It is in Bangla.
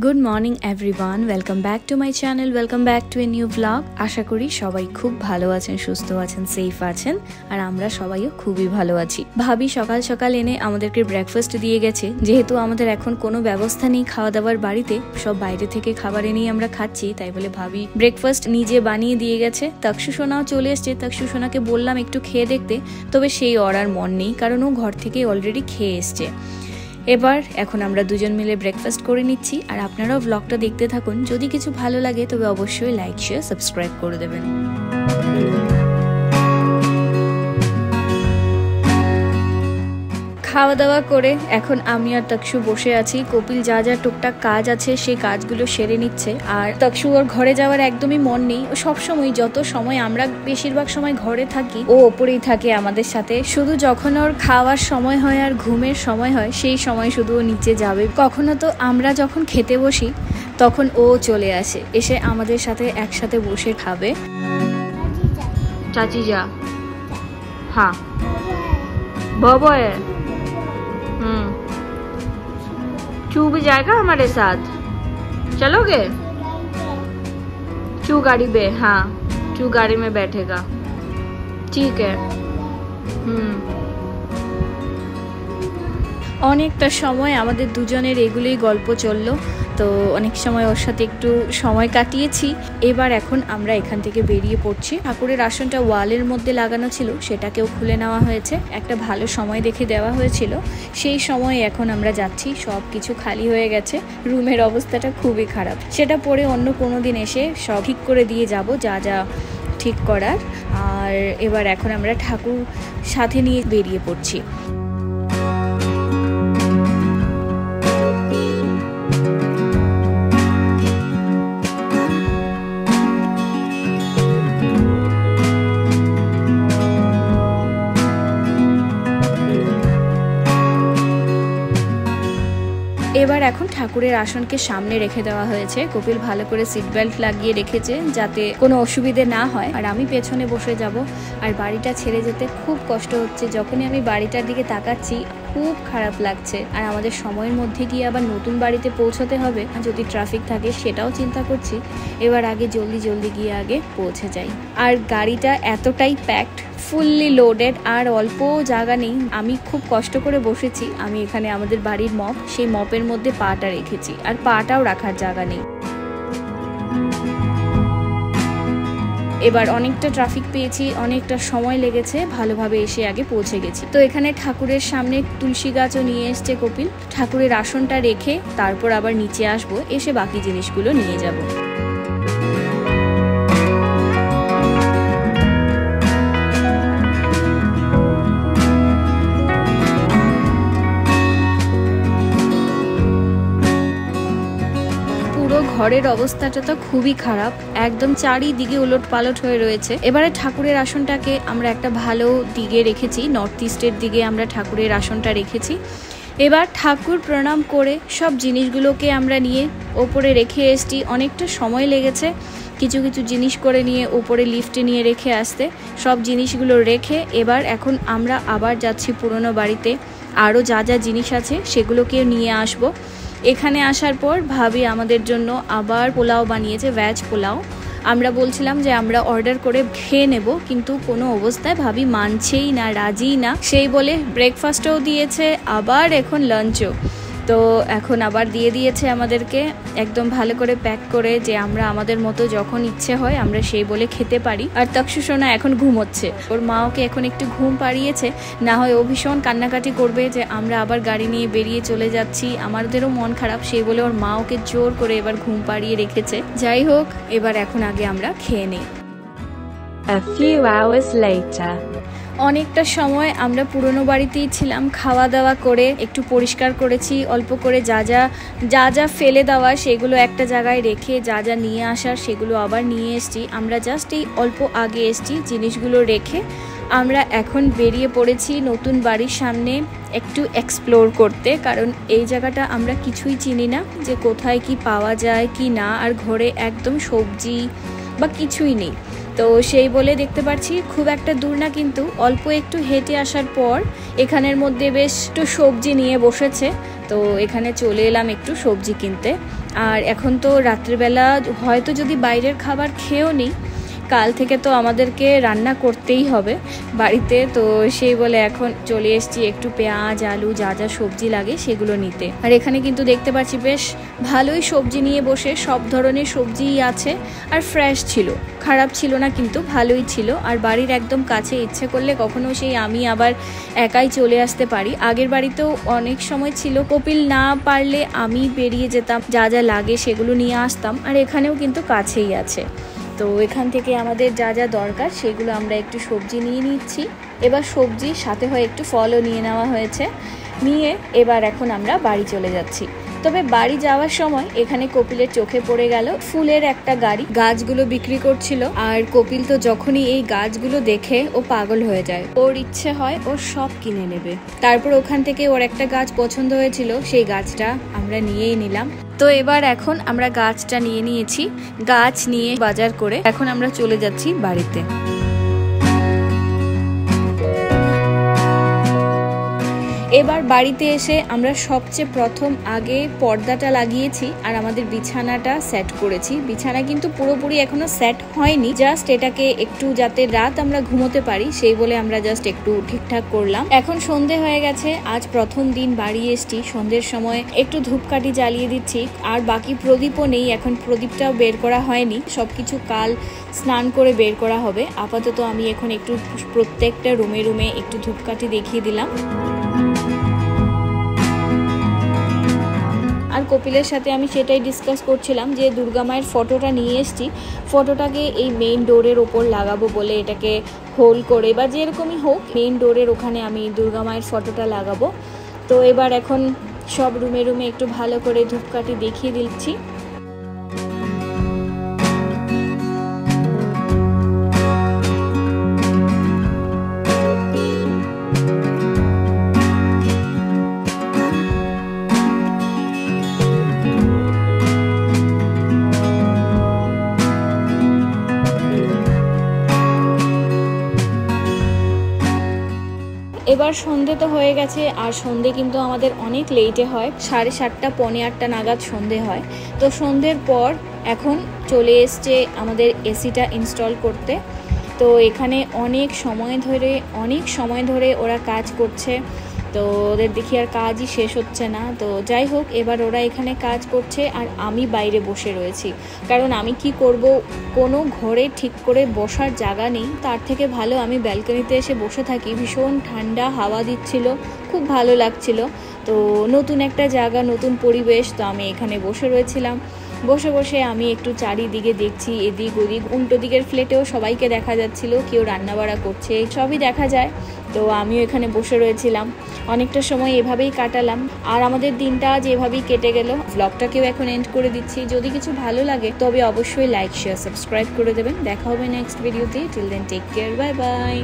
Good morning everyone, welcome back to my channel, welcome back to a new blog. আশা করি সবাই খুব ভালো আছেন, সুস্থ আছেন, সেফ আছেন, আর আমরা সবাইও খুবই ভালো আছি। ভাবি সকাল সকাল এনে আমাদেরকে ব্রেকফাস্ট দিয়ে গেছে। যেহেতু আমাদের এখন কোনো ব্যবস্থা নেই খাওয়া দাওয়ার বাড়িতে, সব বাইরে থেকে খাবার এনেই আমরা খাচ্ছি, তাই বলে ভাবি ব্রেকফাস্ট নিজে বানিয়ে দিয়ে গেছে। তক্ষু সোনাও চলে এসছে। তক্ষু সোনাকে বললাম একটু খেয়ে দেখতে, তবে সেই ওর আর মন নেই, কারণ ও ঘর থেকে অলরেডি খেয়ে এসছে। এবার এখন আমরা দুজন মিলে ব্রেকফাস্ট করে নিচ্ছি, আর আপনারাও ব্লগটা দেখতে থাকুন। যদি কিছু ভালো লাগে তবে অবশ্যই লাইক, শেয়ার, সাবস্ক্রাইব করে দেবেন। খাওয়া দাওয়া করে এখন আমি আর তক্ষু বসে আছি। কপিল যা যা টুকটাক কাজ আছে সেই কাজগুলো সেরে নিচ্ছে, আর তক্ষু ওর ঘরে যাওয়ার একদমই মন নেই। ও সবসময়, যত সময় আমরা বেশিরভাগ সময় ঘরে থাকি, ও ওপরেই থাকে আমাদের সাথে। শুধু যখন ওর খাওয়ার সময় হয় আর ঘুমের সময় হয়, সেই সময় শুধু ও নিচে যাবে। কখনো তো আমরা যখন খেতে বসি তখন ও চলে আসে, এসে আমাদের সাথে একসাথে বসে খাবে। চাচি যা, হ্যাঁ बाबा है। चू भी जाएगा हमारे साथ, चलोगे? चू गाड़ी पे, हाँ चू गाड़ी में बैठेगा, ठीक है। অনেকটা সময় আমাদের দুজনের এগুলোই গল্প চললো, তো অনেক সময় ওর সাথে একটু সময় কাটিয়েছি। এবার এখন আমরা এখান থেকে বেরিয়ে পড়ছি। ঠাকুরের আসনটা ওয়ালের মধ্যে লাগানো ছিল, সেটাকেও খুলে নেওয়া হয়েছে। একটা ভালো সময় দেখে দেওয়া হয়েছিল, সেই সময় এখন আমরা যাচ্ছি। সব কিছু খালি হয়ে গেছে, রুমের অবস্থাটা খুবই খারাপ। সেটা পরে অন্য কোনো দিন এসে সব ঠিক করে দিয়ে যাব, যা যা ঠিক করার। আর এবার এখন আমরা ঠাকুর সাথে নিয়ে বেরিয়ে পড়ছি। এবার এখন ঠাকুরের আসনকে সামনে রেখে দেওয়া হয়েছে। কপিল ভালো করে সিট বেল্ট লাগিয়ে রেখেছে যাতে কোনো অসুবিধে না হয়, আর আমি পেছনে বসে যাব। আর বাড়িটা ছেড়ে যেতে খুব কষ্ট হচ্ছে। যখনই আমি বাড়িটার দিকে তাকাচ্ছি খুব খারাপ লাগছে। আর আমাদের সময়ের মধ্যে গিয়ে আবার নতুন বাড়িতে পৌঁছতে হবে, যদি ট্রাফিক থাকে সেটাও চিন্তা করছি। এবার আগে জলদি জলদি গিয়ে আগে পৌঁছে যাই। আর গাড়িটা এতটাই প্যাকড, ফুললি লোডেড, আর অল্প জায়গা নেই। আমি খুব কষ্ট করে বসেছি। আমি এখানে আমাদের বাড়ির মপ, সেই মপের মধ্যে পাটা রেখেছি, আর পাটাও রাখার জায়গা নেই। এবার অনেকটা ট্রাফিক পেয়েছি, অনেকটা সময় লেগেছে, ভালোভাবে এসে আগে পৌঁছে গেছি। তো এখানে ঠাকুরের সামনে তুলসী গাছও নিয়ে এসছে কপিল। ঠাকুরের আসনটা রেখে তারপর আবার নিচে আসবো, এসে বাকি জিনিসগুলো নিয়ে যাব। ঘরের অবস্থাটা তো খুবই খারাপ, একদম চারিদিকে উলট পালট হয়ে রয়েছে। এবারে ঠাকুরের আসনটাকে আমরা একটা ভালো দিকে রেখেছি, নর্থ ইস্টের দিকে আমরা ঠাকুরের আসনটা রেখেছি। এবার ঠাকুর প্রণাম করে সব জিনিসগুলোকে আমরা নিয়ে ওপরে রেখে এসছি। অনেকটা সময় লেগেছে কিছু কিছু জিনিস করে নিয়ে ওপরে লিফটে নিয়ে রেখে আসতে। সব জিনিসগুলো রেখে এবার এখন আমরা আবার যাচ্ছি পুরনো বাড়িতে। আরও যা যা জিনিস আছে সেগুলোকে নিয়ে আসবো। এখানে আসার পর ভাবি আমাদের জন্য আবার পোলাও বানিয়েছে, ভেজ পোলাও। আমরা বলছিলাম যে আমরা অর্ডার করে খেয়ে নেব, কিন্তু কোনো অবস্থায় ভাবি মানছেই না, রাজিই না। সেই বলে ব্রেকফাস্টও দিয়েছে, আবার এখন লাঞ্চও। তো এখন আবার দিয়ে দিয়েছে আমাদেরকে একদম ভালো করে প্যাক করে, যে আমরা আমাদের মতো যখন ইচ্ছে হয় আমরা সেই বলে খেতে পারি। আর তক্ষু সোনা এখন ঘুমোচ্ছে, ওর মা ওকে এখন একটু ঘুম পাড়িয়েছে, না হয় ও ভীষণ কান্নাকাটি করবে যে আমরা আবার গাড়ি নিয়ে বেরিয়ে চলে যাচ্ছি। আমাদেরও মন খারাপ, সেই বলে ওর মা ওকে জোর করে এবার ঘুম পাড়িয়ে রেখেছে। যাই হোক, এবার এখন আগে আমরা খেয়ে নেই। A few hours later. অনেকটা সময় আমরা পুরনো বাড়িতেই ছিলাম। খাওয়া দাওয়া করে একটু পরিষ্কার করেছি, অল্প করে যা যা ফেলে দেওয়া সেগুলো একটা জায়গায় রেখে যা যা নিয়ে আসার সেগুলো আবার নিয়ে এসছি। আমরা জাস্ট এই অল্প আগে এসছি, জিনিসগুলো রেখে আমরা এখন বেরিয়ে পড়েছি নতুন বাড়ির সামনে একটু এক্সপ্লোর করতে, কারণ এই জায়গাটা আমরা কিছুই চিনি না, যে কোথায় কি পাওয়া যায় কি না। আর ঘরে একদম সবজি বা কিছুই নেই, তো সেই বলে দেখতে পাচ্ছি খুব একটা দূর না, কিন্তু অল্প একটু হেঁটে আসার পর এখানের মধ্যে বেশ একটু সবজি নিয়ে বসেছে। তো এখানে চলে এলাম একটু সবজি কিনতে। আর এখন তো রাত্রিবেলা হয়তো যদি বাইরের খাবার খেয়েও নিই, কাল থেকে তো আমাদেরকে রান্না করতেই হবে বাড়িতে। তো সেই বলে এখন চলে এসেছি একটু পেঁয়াজ আলু যা যা সবজি লাগে সেগুলো নিতে। আর এখানে কিন্তু দেখতে পাচ্ছি বেশ ভালোই সবজি নিয়ে বসে, সব ধরনের সবজিই আছে আর ফ্রেশ ছিল, খারাপ ছিল না, কিন্তু ভালোই ছিল। আর বাড়ির একদম কাছে, ইচ্ছে করলে কখনো সেই আমি আবার একাই চলে আসতে পারি। আগের বাড়িতেও অনেক সময় ছিল কপিল না পারলে আমি বেরিয়ে যেতাম, যা যা লাগে সেগুলো নিয়ে আসতাম। আর এখানেও কিন্তু কাছেই আছে, তো এখান থেকে আমাদের যা যা দরকার সেগুলো আমরা একটু সবজি নিয়ে নিচ্ছি। এবার সবজির সাথে হয় একটু ফলও নিয়ে নেওয়া হয়েছে, নিয়ে এবার এখন আমরা বাড়ি চলে যাচ্ছি। তবে বাড়ি যাওয়ার সময় এখানে কপিলের চোখে পড়ে গেল ফুলের একটা গাড়ি, গাছগুলো বিক্রি করছিল। আর কপিল তো যখনই এই গাছগুলো দেখে ও পাগল হয়ে যায়, ওর ইচ্ছে হয় ও সব কিনে নেবে। তারপর ওখান থেকে ওর একটা গাছ পছন্দ হয়েছিল, সেই গাছটা আমরা নিয়েই নিলাম। তো এবার এখন আমরা গাছটা নিয়ে নিয়েছি, গাছ নিয়ে বাজার করে এখন আমরা চলে যাচ্ছি বাড়িতে। এবার বাড়িতে এসে আমরা সবচেয়ে প্রথম আগে পর্দাটা লাগিয়েছি আর আমাদের বিছানাটা সেট করেছি। বিছানা কিন্তু পুরোপুরি এখনো সেট হয়নি, জাস্ট এটাকে একটু যাতে রাত আমরা ঘুমোতে পারি সেই বলে আমরা জাস্ট একটু ঠিকঠাক করলাম। এখন সন্ধে হয়ে গেছে, আজ প্রথম দিন বাড়ি এসছি। সন্ধ্যের সময় একটু ধূপকাঠি জ্বালিয়ে দিচ্ছি, আর বাকি প্রদীপও নেই, এখন প্রদীপটাও বের করা হয়নি, সবকিছু কাল স্নান করে বের করা হবে। আপাতত আমি এখন একটু প্রত্যেকটা রুমে রুমে একটু ধূপকাঠি দেখিয়ে দিলাম। আর কপিলের সাথে আমি সেটাই ডিসকাস করছিলাম যে দুর্গা মায়ের ফটোটা নিয়ে এসেছি, ফটোটাকে এই মেইন ডোরের ওপর লাগাবো বলে এটাকে হোল করে বা যেরকমই হোক মেইন ডোরের ওখানে আমি দুর্গা মায়ের ফটোটা লাগাবো। তো এবার এখন সব রুমে রুমে একটু ভালো করে ধূপকাঠি দেখিয়ে দিচ্ছি। এবার সন্ধে তো হয়ে গেছে, আর সন্ধে কিন্তু আমাদের অনেক লেটে হয়, 7:30 পৌনে 8টা নাগাদ সন্ধে হয়। তো সন্ধ্যের পর এখন চলে এসছে আমাদের এসিটা ইনস্টল করতে। তো এখানে অনেক সময় ধরে ওরা কাজ করছে, তো ওদের দেখি আর কাজই শেষ হচ্ছে না। তো যাই হোক, এবার ওরা এখানে কাজ করছে আর আমি বাইরে বসে রয়েছি, কারণ আমি কি করব, কোনো ঘরে ঠিক করে বসার জায়গা নেই, তার থেকে ভালো আমি ব্যালকনিতে এসে বসে থাকি। ভীষণ ঠান্ডা হাওয়া দিচ্ছিল, খুব ভালো লাগছিল। তো নতুন একটা জায়গা, নতুন পরিবেশ, তো আমি এখানে বসে রয়েছিলাম। বসে বসে আমি একটু চারিদিকে দেখছি, এদিক ওদিক, উল্টো দিকের ফ্ল্যাটেও সবাইকে দেখা যাচ্ছিল, কেউ রান্নাবাড়া করছে, সবই দেখা যায়। তো আমিও এখানে বসে রয়েছিলাম, অনেকটা সময় এভাবেই কাটালাম। আর আমাদের দিনটা আজ এভাবেই কেটে গেল। ব্লগটাকেও এখন এন্ড করে দিচ্ছি। যদি কিছু ভালো লাগে তবে অবশ্যই লাইক শেয়ার সাবস্ক্রাইব করে দেবেন। দেখা হবে নেক্সট ভিডিওতে। Till then take care, bye by.